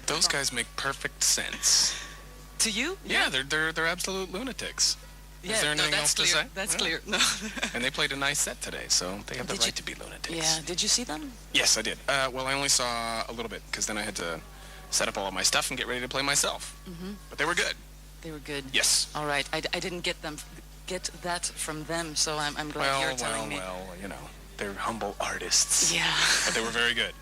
Those guys make perfect sense. To you? Yeah, they're absolute lunatics. Is there anything else to say? That's clear. No. And they played a nice set today, so they have the right to be lunatics. Yeah. Did you see them? Yes, I did. Well, I only saw a little bit, because then I had to set up all of my stuff and get ready to play myself. But they were good. They were good. Yes. All right. I didn't get that from them, so I'm glad you're telling me. Well, you know, they're humble artists. Yeah. But they were very good.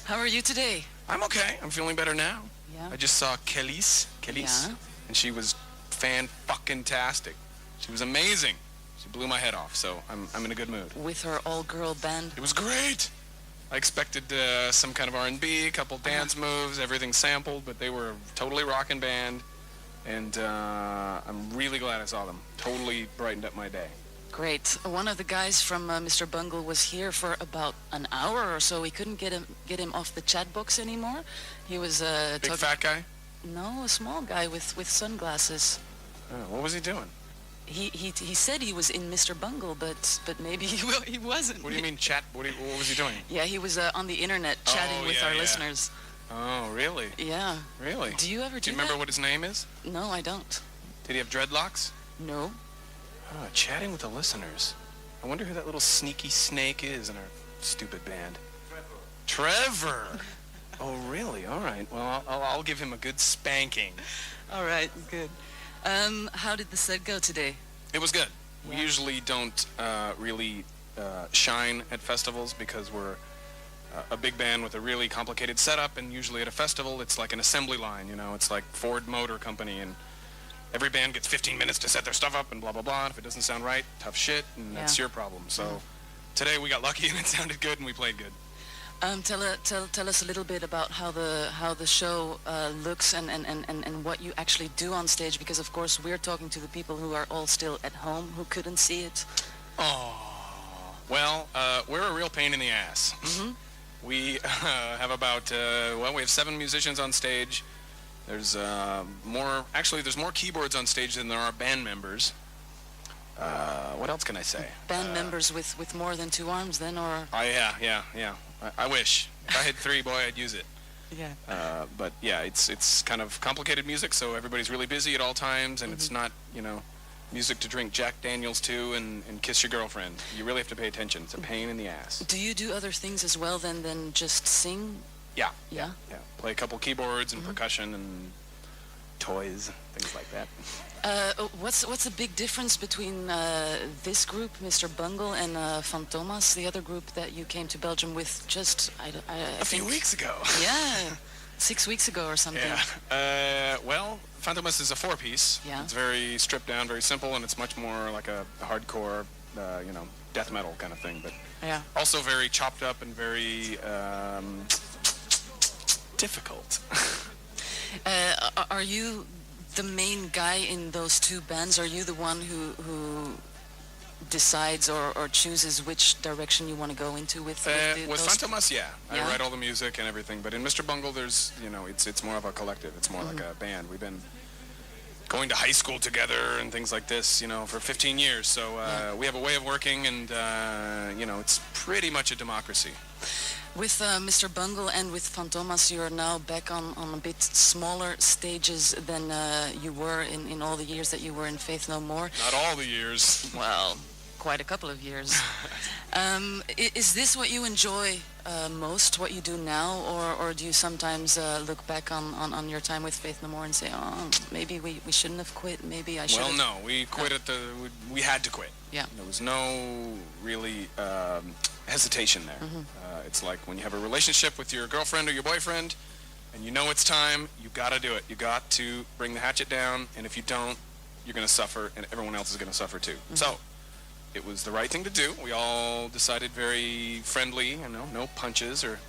How are you today? I'm okay. I'm feeling better now. Yeah. I just saw Kelly's, Yeah. and she was fan-fucking-tastic. She was amazing. She blew my head off, so I'm in a good mood. With her all-girl band? It was great. I expected some kind of R&B, a couple dance moves, everything sampled, but they were a totally rockin' band, and I'm really glad I saw them. Totally brightened up my day. Great. One of the guys from Mr. Bungle was here for about an hour or so. We couldn't get him off the chat box anymore. He was Big fat guy? No, a small guy with sunglasses. Oh, what was he doing? He said he was in Mr. Bungle, but maybe he wasn't. What do you mean chat? What was he doing? Yeah, he was on the internet chatting with our listeners. Oh, really? Yeah. Really? Do you ever do you remember what his name is? No, I don't. Did he have dreadlocks? No. Oh, chatting with the listeners. I wonder who that little sneaky snake is in our stupid band. Trevor! Oh, really? All right. Well, I'll give him a good spanking. All right, good. How did the set go today? It was good. Yeah. We usually don't really shine at festivals because we're a big band with a really complicated setup, and usually at a festival it's like an assembly line, you know, it's like Ford Motor Company, and every band gets 15 minutes to set their stuff up and blah, blah, blah. And if it doesn't sound right, tough shit, and that's your problem. So today we got lucky and it sounded good and we played good. Tell us a little bit about how the show looks and what you actually do on stage, because of course we're talking to the people who are all still at home who couldn't see it. Oh, well, we're a real pain in the ass. We have about, we have 7 musicians on stage. There's there's more keyboards on stage than there are band members. What else can I say? Band members with more than 2 arms then, or? Oh, yeah. I wish. If I had 3, boy, I'd use it. Yeah. But yeah, it's kind of complicated music, so everybody's really busy at all times, and it's not, you know, music to drink Jack Daniels to and kiss your girlfriend. You really have to pay attention. It's a pain in the ass. Do you do other things as well than just sing? Yeah. Yeah? Yeah. Play a couple keyboards and percussion and toys, things like that. What's the big difference between this group, Mr. Bungle, and Fantomas, the other group that you came to Belgium with just a few weeks ago? Yeah, 6 weeks ago or something. Yeah. Well, Fantomas is a 4-piece. Yeah. It's very stripped down, very simple, and it's much more like a hardcore, you know, death metal kind of thing. But yeah, also very chopped up and very difficult. Are you the main guy in those 2 bands? Are you the one who decides or chooses which direction you want to go into with Fantomas? Yeah. I write all the music and everything. But in Mr. Bungle, there's, you know, it's more of a collective. It's more like a band. We've been going to high school together and things like this, you know, for 15 years. So we have a way of working, and you know, it's pretty much a democracy. With Mr. Bungle and with Fantomas, you're now back on a bit smaller stages than you were in all the years that you were in Faith No More. Not all the years. Well, quite a couple of years. Is this what you enjoy most, what you do now, or do you sometimes look back on your time with Faith No More and say, oh, maybe we shouldn't have quit, maybe I should have... Well, no, we quit we had to quit. Yeah. There was no really hesitation there. It's like when you have a relationship with your girlfriend or your boyfriend and you know it's time, you gotta do it. You got to bring the hatchet down, and if you don't, you're gonna suffer, and everyone else is gonna suffer too. So it was the right thing to do. We all decided very friendly, you know, no punches or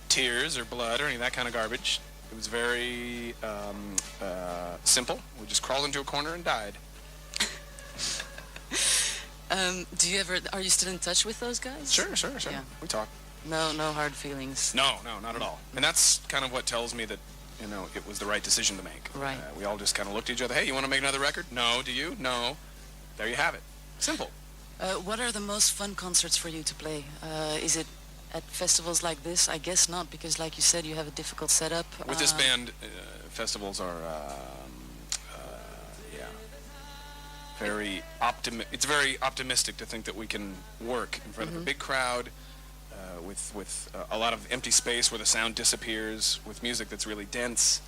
tears or blood or any of that kind of garbage. It was very simple. We just crawled into a corner and died. Are you still in touch with those guys? Sure. Yeah. We talk. No hard feelings. No, not at all. And that's kind of what tells me that, you know, it was the right decision to make. Right. We all just kind of looked at each other. Hey, you want to make another record? No. Do you? No. There you have it. Simple. What are the most fun concerts for you to play? Is it at festivals like this? I guess not, because like you said, you have a difficult setup. With this band, festivals are, yeah, it's very optimistic to think that we can work in front of a big crowd, with a lot of empty space where the sound disappears, with music that's really dense.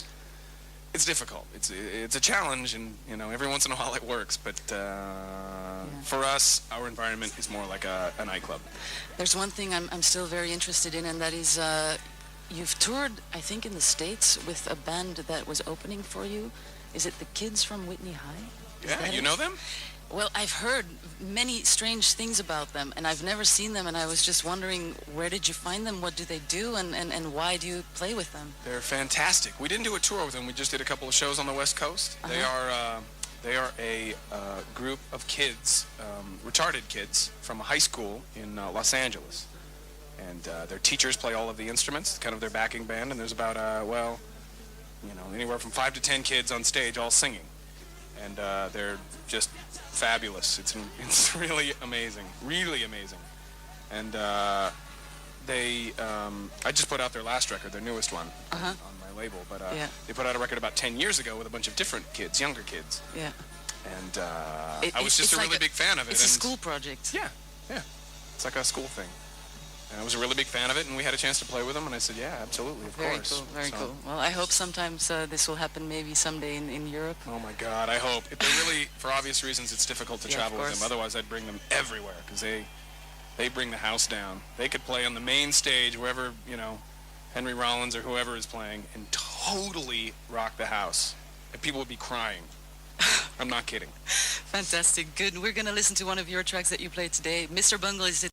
It's difficult. It's a challenge, and every once in a while it works. But for us, our environment is more like a nightclub. There's one thing I'm still very interested in, and that is you've toured, I think, in the States with a band that was opening for you. Is it the Kids from Whitney High? Yeah, you know them? Well, I've heard many strange things about them, and I've never seen them, and I was just wondering, where did you find them? What do they do, and why do you play with them? They're fantastic. We didn't do a tour with them. We just did a couple of shows on the West Coast. They are a group of kids, retarded kids, from a high school in Los Angeles. And their teachers play all of the instruments, kind of their backing band, and there's about, anywhere from 5 to 10 kids on stage all singing. And they're just fabulous. It's really amazing, really amazing. And I just put out their last record, their newest one, on my label. But they put out a record about 10 years ago with a bunch of different kids, younger kids. Yeah. And I was just a really big fan of it. It's a school project. Yeah. It's like a school thing. And I was a really big fan of it, and we had a chance to play with them, and I said, yeah, absolutely, of course. Very cool. Well, I hope sometimes this will happen maybe someday in Europe. Oh, my God, I hope. They're really, for obvious reasons, it's difficult to travel with them. Otherwise, I'd bring them everywhere, because they bring the house down. They could play on the main stage, wherever, Henry Rollins or whoever is playing, and totally rock the house. And people would be crying. I'm not kidding. Fantastic. Good. We're going to listen to one of your tracks that you played today. Mr. Bungle is